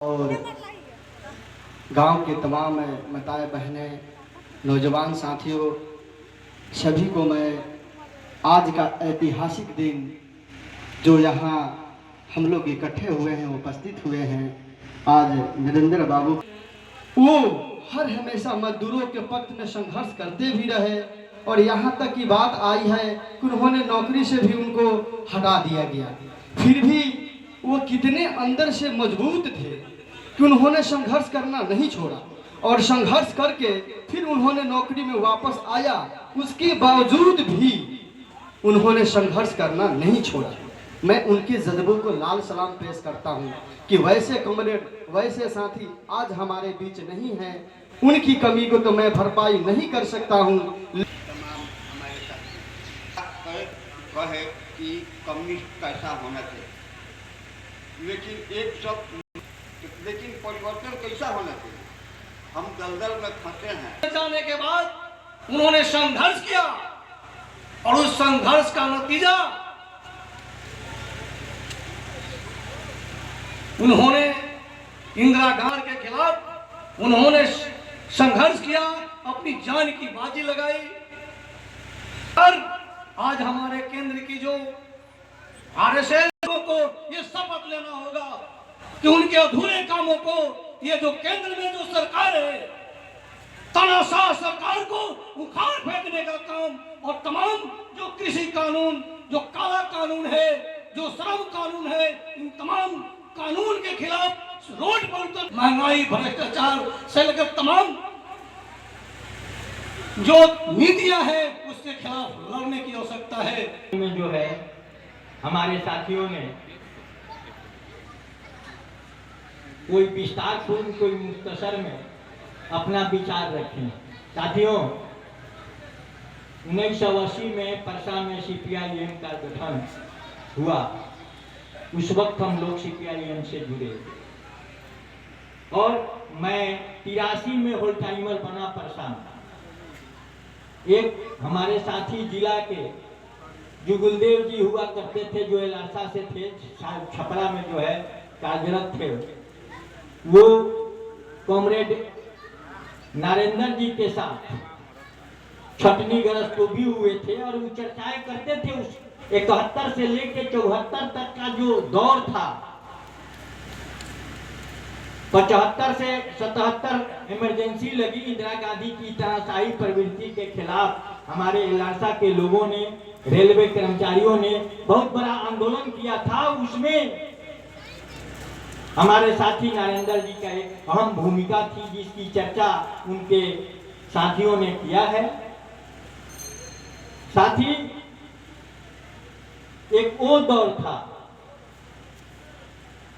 और गांव के तमाम माताएं बहनें नौजवान साथियों सभी को मैं आज का ऐतिहासिक दिन जो यहाँ हम लोग इकट्ठे हुए हैं उपस्थित हुए हैं आज नरेंद्र बाबू वो हर हमेशा मजदूरों के पक्ष में संघर्ष करते भी रहे और यहाँ तक की बात आई है कि उन्होंने नौकरी से भी उनको हटा दिया गया। फिर भी वो कितने अंदर से मजबूत थे कि उन्होंने संघर्ष करना नहीं छोड़ा और संघर्ष करके फिर उन्होंने नौकरी में वापस आया। उसके बावजूद भी उन्होंने संघर्ष करना नहीं छोड़ा। मैं उनके जज्बों को लाल सलाम पेश करता हूं कि वैसे कॉमरेड वैसे साथी आज हमारे बीच नहीं हैं। उनकी कमी को तो मैं भरपाई नहीं कर सकता हूं। तमाम हमारे साथ कहे कि कम्युनिस्ट कैसा होना चाहिए, लेकिन परिवर्तन कैसा होना चाहिए। हम दलदल में फंसे हैं। जाने के बाद उन्होंने संघर्ष किया और उस संघर्ष का नतीजा उन्होंने इंदिरा गांधी के खिलाफ उन्होंने संघर्ष किया, अपनी जान की बाजी लगाई। और आज हमारे केंद्र की जो आरएसएस को ये शपथ लेना होगा कि उनके अधूरे कामों को ये जो केंद्र में जो सरकार है तानाशाह सरकार को उखाड़ फेंकने का काम और तमाम जो कृषि कानून, जो काला कानून है, जो श्रम कानून है, इन तमाम कानून के खिलाफ रोड पर उतर महंगाई भ्रष्टाचार से लेकर तमाम जो नीतियां हैं उसके खिलाफ लड़ने की आवश्यकता है। में जो है हमारे साथियों ने कोई विस्तार पूर्ण कोई मुख्तसर में अपना विचार रखे। साथियों 1980 में परसा में CPIM का गठन हुआ। उस वक्त हम लोग CPIM से जुड़े और मैं 83 में होल टाइमर बना परसा में। एक हमारे साथी जिला के जुगुलदेव जी हुआ करते थे जो इलासा से थे, छपरा में जो है कार्यरत थे। वो कॉमरेड नरेंद्र जी के साथ छटनी गरज तो भी हुए थे और वो चर्चाएं करते थे। उस 71 से लेके 74 तक का जो दौर था, 75 से 77 इमरजेंसी लगी इंदिरा गांधी की तानाशाही प्रवृत्ति के खिलाफ। हमारे इलाका के लोगों ने, रेलवे कर्मचारियों ने बहुत बड़ा आंदोलन किया था। उसमें हमारे साथी नरेंद्र जी का एक अहम भूमिका थी जिसकी चर्चा उनके साथियों ने किया है। साथी एक वो दौर था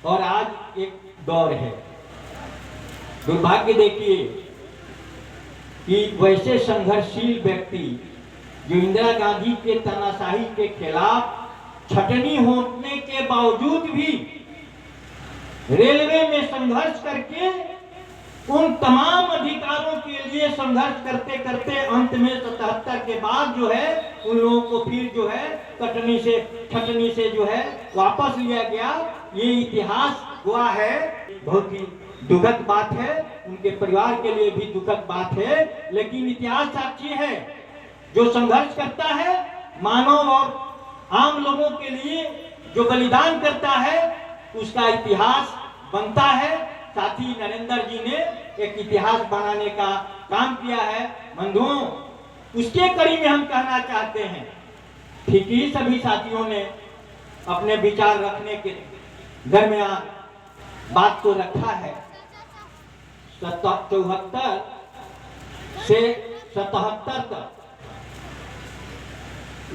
और आज एक दौर है। दुर्भाग्य देखिए कि वैसे संघर्षशील व्यक्ति जो इंदिरा गांधी के तानाशाही के खिलाफ छटनी होने के बावजूद भी रेलवे में संघर्ष करके उन तमाम अधिकारों के लिए संघर्ष करते करते अंत में 77 के बाद जो है उन लोगों को फिर जो है छटनी से जो है वापस लिया गया। ये इतिहास हुआ है। बहुत ही दुखद बात है, उनके परिवार के लिए भी दुखद बात है, लेकिन इतिहास साक्षी है। जो संघर्ष करता है मानव और आम लोगों के लिए, जो बलिदान करता है, उसका इतिहास बनता है। साथी नरेंद्र जी ने एक इतिहास बनाने का काम किया है। बंधुओं, उसके कड़ी में हम कहना चाहते हैं, ठीक ही सभी साथियों ने अपने विचार रखने के दरमियान बात तो रखा है। 74 से 77 तक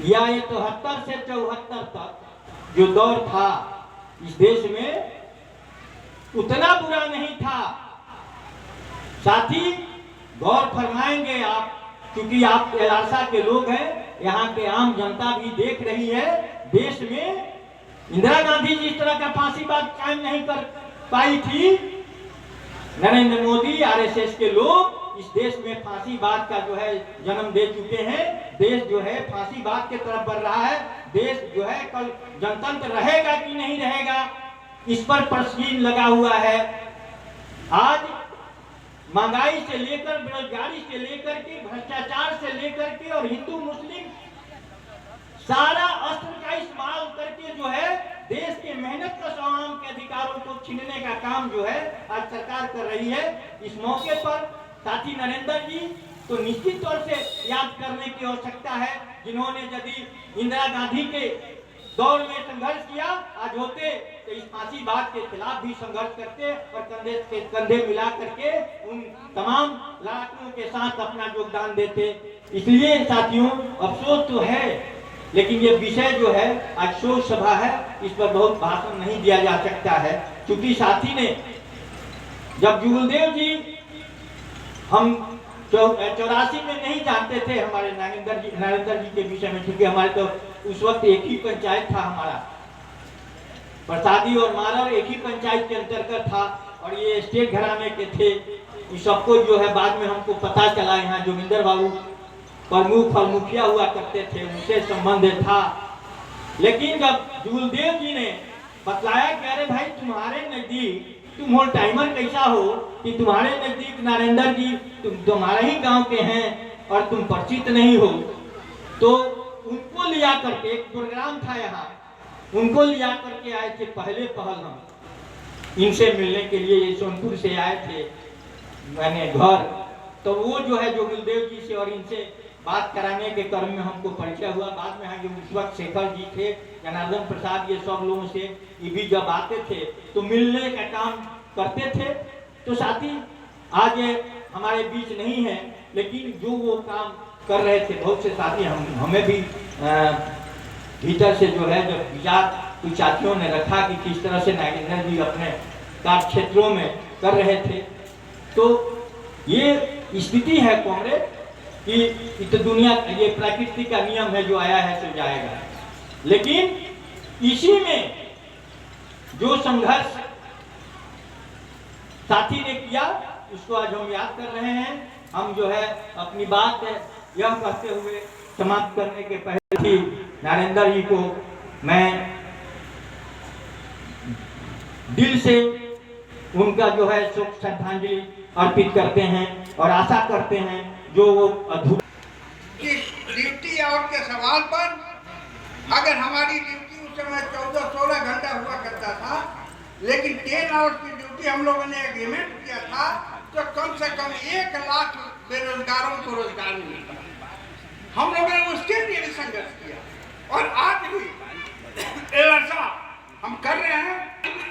या 73 से 74 तक जो दौर था इस देश में उतना बुरा नहीं था। साथी गौर फरमाएंगे आप, क्योंकि आप इलाका के लोग हैं, यहाँ के आम जनता भी देख रही है। देश में इंदिरा गांधी जिस तरह का फांसीवाद कायम नहीं कर पाई थी, नरेंद्र मोदी आरएसएस के लोग इस देश में फांसीवाद का जो है जन्म दे चुके हैं। देश जो है फांसीवाद की तरफ बढ़ रहा है। देश जो है कल जनतंत्र रहेगा कि नहीं रहेगा, इस पर प्रश्न लगा हुआ है। आज महंगाई से लेकर, बेरोजगारी से लेकर के, भ्रष्टाचार से लेकर के और हिंदू मुस्लिम सारा अस्त्र का इस्तेमाल करके जो है देश के मेहनत कश आवाम के अधिकारों को छीनने का काम जो है आज सरकार कर रही है। इस मौके पर साथी नरेंद्र जी तो निश्चित तौर से याद करने की आवश्यकता है, जिन्होंने यदि इंदिरा गांधी के दौर में संघर्ष किया, आज होते तो इस फांसीवाद के खिलाफ भी संघर्ष करते और कंधे से कंधे मिला करके उन तमाम लड़ाकों के साथ अपना योगदान देते। इसलिए साथियों अफसोस तो है, लेकिन ये विषय जो है आज शोक सभा है, इस पर बहुत भाषण नहीं दिया जा सकता है। क्योंकि साथी ने जब जुगलदेव जी हम 84 में नहीं जानते थे हमारे नरेंद्र जी के विषय में, क्योंकि हमारे तो उस वक्त एक ही पंचायत था, हमारा प्रसादी और मारर एक ही पंचायत के अंतर्गत था और ये स्टेट घराने के थे। इस सबको जो है बाद में हमको पता चला, यहाँ जोगिंदर बाबू प्रमुख और मुखिया हुआ करते थे, उनसे संबंध था। लेकिन जब जुगलदेव जी ने बतलाया कि अरे भाई तुम्हारे नजदीक तुम होल टाइमर कैसा हो कि तुम्हारे नजदीक नरेंद्र जी तुम तुम्हारे ही गांव के हैं और तुम परिचित नहीं हो, तो उनको लिया करके एक प्रोग्राम था यहाँ, उनको लिया करके आए थे पहले पहल हम इनसे मिलने के लिए। ये सोनपुर से आए थे मैंने घर, तो वो जो है जोगिलदेव जी से और इनसे बात कराने के क्रम में हमको परिचय हुआ। बाद में जो उस वक्त शेखर जी थे, जनार्दन प्रसाद, ये सब लोगों से ये भी जब आते थे तो मिलने का काम करते थे। तो साथी आज हमारे बीच नहीं है, लेकिन जो वो काम कर रहे थे बहुत से साथी हमें भी भीतर से जो है जब विचार कुछ साथियों ने रखा कि किस तरह से नागेंद्र जी अपने कार्य क्षेत्रों में कर रहे थे, तो ये स्थिति है कांग्रेस कि तो दुनिया ये प्रकृति का नियम है, जो आया है सो जाएगा। लेकिन इसी में जो संघर्ष साथी ने किया उसको आज हम याद कर रहे हैं। हम जो है अपनी बात यह कहते हुए समाप्त करने के पहले ही नरेंद्र जी को मैं दिल से उनका जो है शोक श्रद्धांजलि अर्पित करते हैं और आशा करते हैं जो वो कि ड्यूटी आउट के सवाल पर अगर हमारी ड्यूटी उस समय 14-16 घंटा हुआ करता था, लेकिन 10 आवर्स की ड्यूटी हम लोगों ने एग्रीमेंट किया था, तो कम से कम 1 लाख बेरोजगारों को रोजगार मिलता। हम लोगों ने उसके लिए भी संघर्ष किया और आज भी ऐसा हम कर रहे हैं,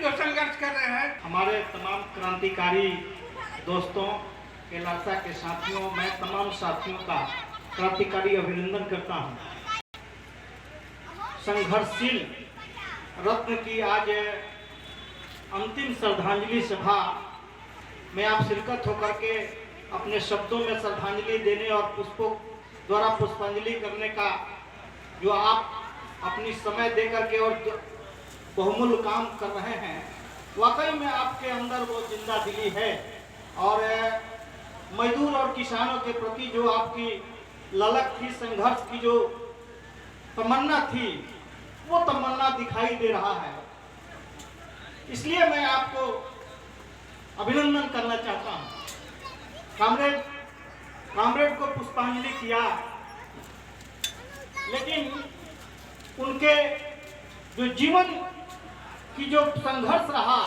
जो संघर्ष कर रहे हैं। हमारे तमाम क्रांतिकारी दोस्तों, लालसा के साथियों, मैं तमाम साथियों का क्रांतिकारी अभिनंदन करता हूं। संघर्षशील रत्न की आज अंतिम श्रद्धांजलि सभा में आप शिरकत होकर के अपने शब्दों में श्रद्धांजलि देने और पुष्पों द्वारा पुष्पांजलि करने का जो आप अपनी समय दे करके और बहुमूल्य काम कर रहे हैं, वाकई में आपके अंदर वो जिंदा दिली है और मजदूर और किसानों के प्रति जो आपकी ललक थी, संघर्ष की जो तमन्ना थी, वो तमन्ना दिखाई दे रहा है। इसलिए मैं आपको अभिनंदन करना चाहता हूं। कामरेड को पुष्पांजलि किया, लेकिन उनके जो जीवन की जो संघर्ष रहा,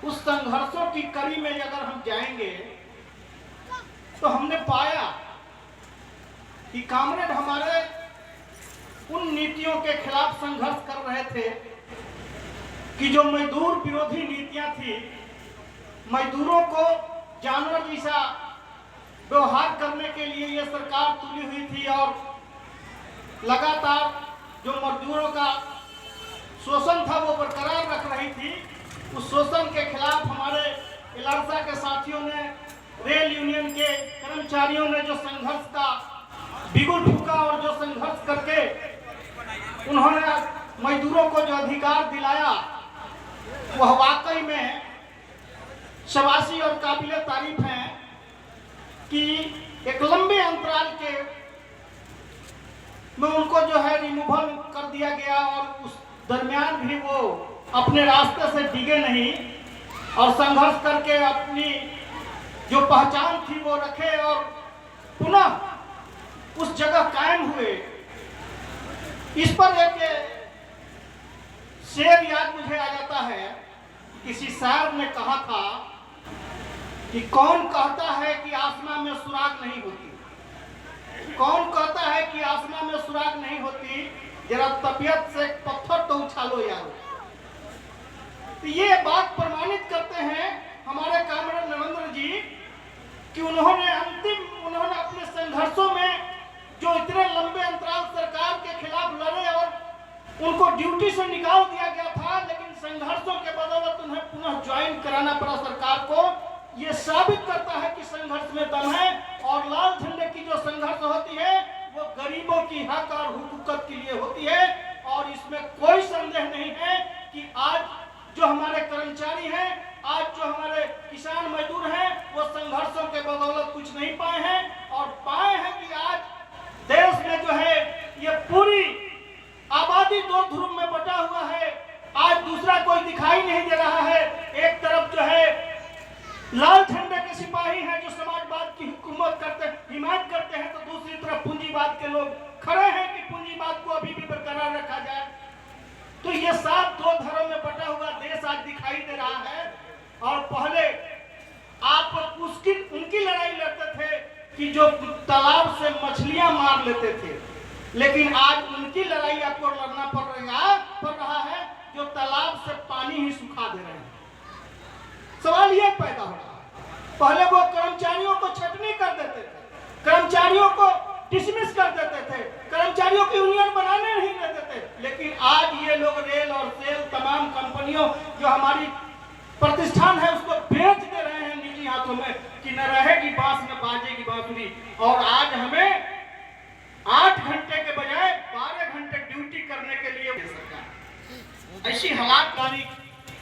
उस संघर्षों की कड़ी में अगर हम जाएंगे तो हमने पाया कि कामरेड हमारे उन नीतियों के खिलाफ संघर्ष कर रहे थे कि जो मजदूर विरोधी नीतियां थी, मजदूरों को जानवर जैसा व्यवहार करने के लिए ये सरकार तुली हुई थी और लगातार जो मजदूरों का शोषण था वो बरकरार रख रही थी। उस शोषण के खिलाफ हमारे इलारसा के साथियों ने, रेल यूनियन के कर्मचारियों ने जो संघर्ष का बिगुल फूका और जो संघर्ष करके उन्होंने मजदूरों को जो अधिकार दिलाया, वह वाकई में शाबाशी और काबिले तारीफ है कि एक लंबे अंतराल के में उनको जो है रिमूवल कर दिया गया और उस दरमियान भी वो अपने रास्ते से डिगे नहीं और संघर्ष करके अपनी जो पहचान थी वो रखे और पुनः उस जगह कायम हुए। इस पर एक शेर याद मुझे आ जाता है। किसी शायर ने कहा था कि कौन कहता है कि आसमां में सुराग नहीं होती, कौन कहता है कि आसमां में सुराग नहीं होती, जरा तबीयत से एक पत्थर तो उछालो यार। तो ये बात प्रमाणित करते हैं हमारे कामरेड नरेंद्र जी कि उन्होंने अपने संघर्षों में जो इतने लंबे अंतराल सरकार के खिलाफ लड़े और उनको ड्यूटी से निकाल दिया गया था, लेकिन संघर्षों के बदौलत उन्हें पुनः ज्वाइन कराना पड़ा सरकार को। ये साबित करता है कि संघर्ष में दम है और लाल झंडे की जो संघर्ष होती है वो गरीबों की हक और हुकूकत के लिए होती है। और इसमें कोई संदेह नहीं है कि आज जो हमारे कर्मचारी हैं, आज जो हमारे किसान मजदूर हैं, वो संघर्षों के बदौलत कुछ नहीं पाए हैं और पाए हैं कि आज देश में जो है ये पूरी आबादी दो ध्रुव में बटा हुआ है। आज दूसरा कोई दिखाई नहीं दे रहा है। एक तरफ जो है लाल झंडे के सिपाही हैं जो समाजवाद की हुकूमत करते हिमायत करते हैं, तो दूसरी तरफ पूंजीवाद के लोग खड़े हैं कि पूंजीवाद को अभी भी बरकरार रखा जाए। तो ये साथ दो धड़ों में बटा हुआ देश आज दिखाई दे रहा है। और पहले आप उनकी लड़ाई लड़ते थे कि जो तालाब से मछलियां मार लेते थे, लेकिन आज उनकी लड़ाई आपको लड़ना पड़ रहा है जो तालाब से पानी ही सुखा दे रहे हैं। सवाल यह पैदा हो रहा है, पहले वो कर्मचारियों को छटनी कर देते थे, कर्मचारियों को डिसमिस कर देते थे, कर्मचारियों की यूनियन बनाने नहीं देते थे, लेकिन आज ये लोग रेल और सेल तमाम कंपनियों जो हमारी प्रतिष्ठान है उसको बेच दे रहे हैं निजी हाथों में कि न रहेगी बांस न बाजेगी बांसुरी। और आज हमें 8 घंटे के बजाय 12 घंटे ड्यूटी करने के लिए सरकार ऐसी हालात गाड़ी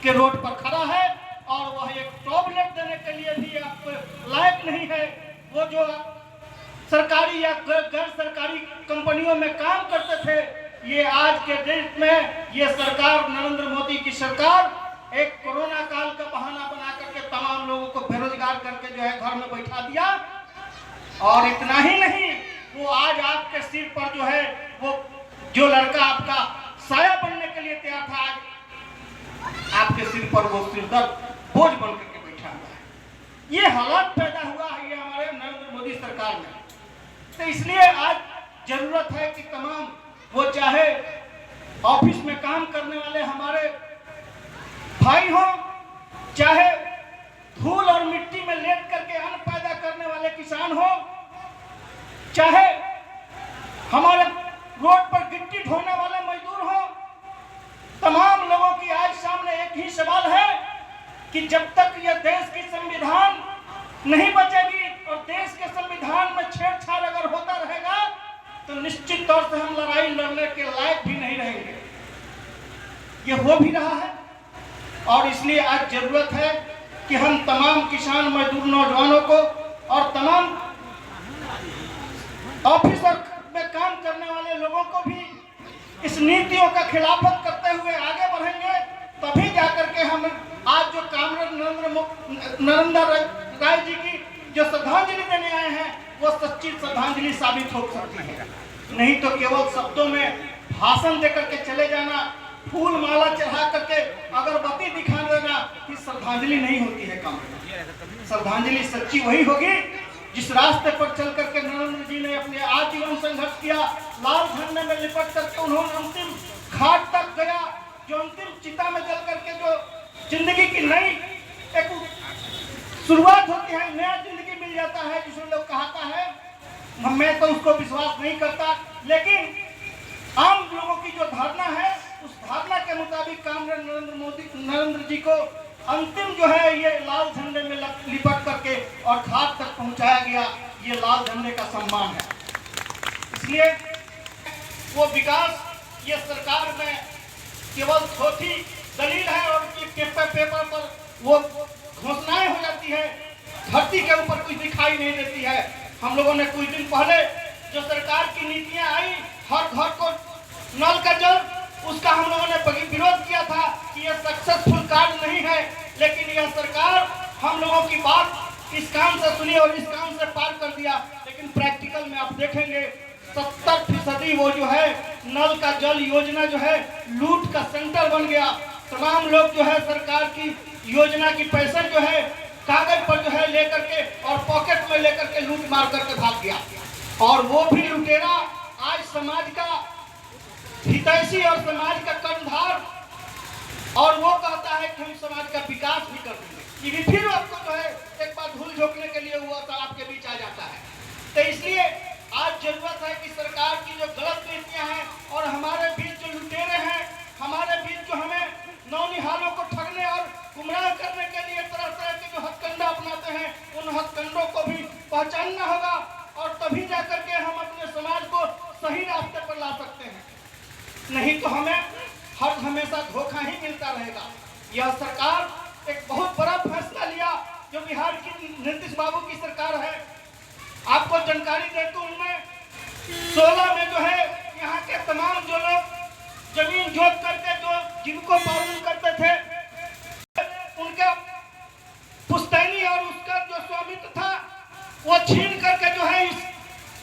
के रोड पर खड़ा है और वह एक टॉबलेट देने के लिए भी आपको लायक नहीं है। वो जो सरकारी या गैर सरकारी कंपनियों में काम करते थे, ये आज के देश में ये सरकार नरेंद्र मोदी की सरकार एक कोरोना काल का बहाना बना करके तमाम लोगों को बेरोजगार करके जो है घर में बैठा दिया। और इतना ही नहीं, वो आज आपके सिर पर जो है वो जो लड़का आपका साया बनने के लिए तैयार था, आज आपके सिर पर वो सिरदर्द बोझ बन करके बैठा हुआ है। ये हालात पैदा हुआ है ये हमारे नरेंद्र मोदी सरकार में। तो इसलिए आज जरूरत है कि तमाम वो चाहे ऑफिस में काम करने वाले हमारे भाई हो, चाहे धूल और मिट्टी में लेट करके अन्न पैदा करने वाले किसान हो, चाहे हमारे रोड पर गिट्टी ढोने वाले मजदूर हो, तमाम लोगों की आज सामने एक ही सवाल है कि जब तक यह देश की संविधान नहीं बचेगी और देश के संविधान में छेड़छाड़ अगर होता रहेगा तो निश्चित तौर से हम लड़ाई लड़ने के लायक भी नहीं रहेंगे। ये हो भी रहा है और इसलिए आज जरूरत है कि हम तमाम किसान मजदूर नौजवानों को और तमाम ऑफिसर में काम करने वाले लोगों को भी इस नीतियों का खिलाफत करते हुए आगे बढ़ेंगे, तभी जाकर के हम आज जो कामरेड नरेंद्र राय जी की जो श्रद्धांजलि देने आए हैं वो सच्ची श्रद्धांजलि साबित हो सकती है। नहीं तो केवल शब्दों में भाषण देकर के चले जाना, फूल माला चढ़ा करके अगरबत्ती दिखा देना, कि श्रद्धांजलि नहीं होती है। कामरेड श्रद्धांजलि सच्ची वही होगी जिस रास्ते पर चल करके नरेंद्र जी ने अपने आजीवन संघर्ष किया, लाल झंडे में लिपट करके उन्होंने अंतिम घाट तक गया, जो अंतिम चिता में जल करके जो जिंदगी की नई एक शुरुआत होती है, नया जिंदगी मिल जाता है जिसे लोग कहता है। मैं तो उसको विश्वास नहीं करता, लेकिन आम लोगों की जो धारणा है उस धारणा के मुताबिक कामरेड नरेंद्र जी को अंतिम जो है ये लाल झंडे में लिपट करके और घाट तक पहुंचाया गया। ये लाल झंडे का सम्मान है। इसलिए वो विकास ये सरकार में केवल छोटी दलील है और पेपर पर वो घोषणाएं हो जाती है, धरती के ऊपर कुछ दिखाई नहीं देती है। हम लोगों ने कुछ दिन पहले जो सरकार की नीतियां आई, हर घर को नल का जल, उसका हम लोगों ने विरोध किया था कि यह सक्सेसफुल कार्य नहीं है। लेकिन यह सरकार हम लोगों की बात इस काम से सुनी और इस काम से पार कर दिया। लेकिन प्रैक्टिकल में आप देखेंगे 70% वो जो है नल का जल योजना जो है लूट का सेंटर बन गया। तमाम लोग जो है सरकार की योजना की पैसे जो है कागज पर जो है लेकर के और पॉकेट में लेकर के लूट मार करके भाग गया। और वो भी लुटेरा आज समाज का हितैषी और समाज का कर्णधार, और वो कहता है कि हम समाज का विकास भी कर देंगे। ये भी फिर आपको जो है एक बार धूल झोंकने के लिए हुआ था आपके बीच आ जाता है। तो इसलिए आज जरूरत है कि सरकार की जो गलत नीतियां हैं और हमारे बीच जो लुटेरे हैं, हमारे बीच जो हमें नौनिहालों को ठगने और गुमराह करने के लिए तरह तरह के जो हथकंडा अपनाते हैं, उन हथकंडों को भी पहचानना होगा और तभी जाकर के हम अपने समाज को सही रास्ते पर ला सकते हैं। नहीं तो हमें हर हमेशा धोखा ही मिलता रहेगा। यह सरकार एक बहुत बड़ा फैसला लिया जो बिहार की नीतीश बाबू की सरकार है। आपको जानकारी दे दूं, उनमें 16 में जो है यहाँ के तमाम जो लोग जमीन जोत करके जो जिनको पालन करते थे उनका पुश्तैनी और उसका जो स्वामित्व था वो छीन करके जो है इस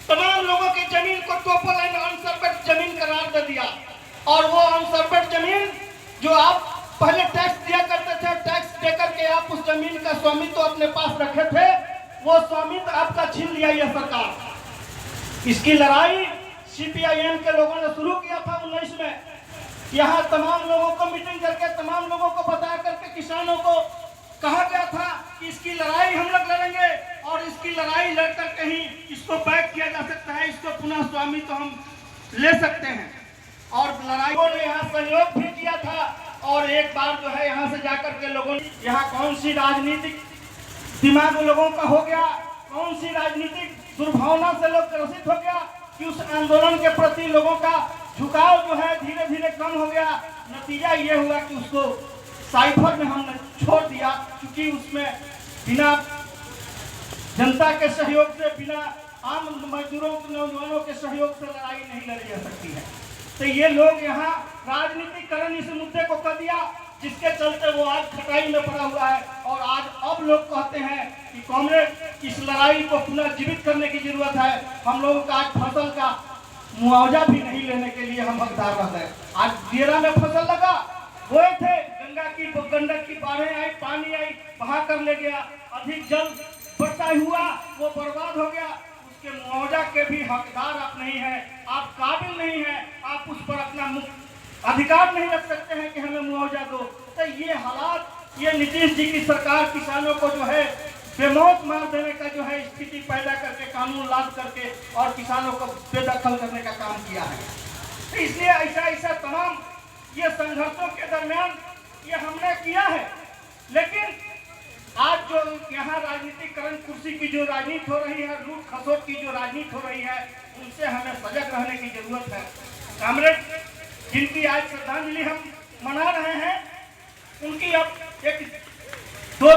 तमाम लोगों की जमीन को टोपल एंड अनसर्वेड जमीन करार दे दिया। और वो अनसर्वेड जमीन जो आप पहले टैक्स दिया करते थे, टैक्स देकर के आप उस जमीन का स्वामित्व अपने पास रखे थे, वो स्वामित्व आपका छीन लिया यह सरकार। इसकी लड़ाई CPIM के लोगों ने शुरू किया था 19 में। यहाँ तमाम लोगों को मीटिंग करके तमाम लोगों को बता करके किसानों को कहा गया था कि इसकी लड़ाई हम लोग लड़ेंगे और इसकी लड़ाई लड़कर कहीं इसको बैक किया जा सकता है, इसको पुनः स्वामित्व हम ले सकते हैं। और लड़ाइयों ने यहाँ सहयोग भी किया था। और एक बार जो है यहाँ से जाकर के लोगों ने यहाँ कौन सी राजनीतिक दिमाग लोगों का हो गया, कौन सी राजनीतिक दुर्भावना से लोग ग्रसित हो गया कि उस आंदोलन के प्रति लोगों का झुकाव जो है धीरे धीरे कम हो गया। नतीजा ये हुआ कि उसको साइफर में हमने छोड़ दिया, क्योंकि उसमें बिना जनता के सहयोग से, बिना आम मजदूरों नौजवानों के सहयोग से लड़ाई नहीं लड़ी जा सकती है। तो ये लोग यहाँ राजनीतिकरण इस मुद्दे को कर दिया, जिसके चलते वो आज खटाई में पड़ा हुआ है। और आज अब लोग कहते हैं कि कांग्रेस इस लड़ाई को पुनः जीवित करने की जरूरत है। हम लोगों का आज फसल का मुआवजा भी नहीं लेने के लिए हम हकदार रहते हैं। आज डेरा में फसल लगा, बोए थे, गंडक की बाढ़ें आई, पानी आई, बहा कर ले गया, अधिक जल वर्षा हुआ, वो बर्बाद हो गया। उसके मुआवजा के भी हकदार आप नहीं हैं, आप काबिल नहीं हैं, आप उस पर अपना अधिकार नहीं रख सकते हैं कि हमें मुआवजा दो। तो ये हालात, ये नीतीश जी की सरकार किसानों को जो है बेमौत मार देने का जो है स्थिति पैदा करके, कानून लाद करके और किसानों को बेदखल करने का काम किया है। तो इसलिए ऐसा तमाम ये संघर्षों के दरमियान ये हमने किया है। लेकिन आज जो यहाँ राजनीतिकरण, कुर्सी की जो राजनीति हो रही है, लूट खसोट की जो राजनीति हो रही है, उनसे हमें सजग रहने की जरूरत है। कामरेड जिनकी आज श्रद्धांजलि हम मना रहे हैं, उनकी अब एक 2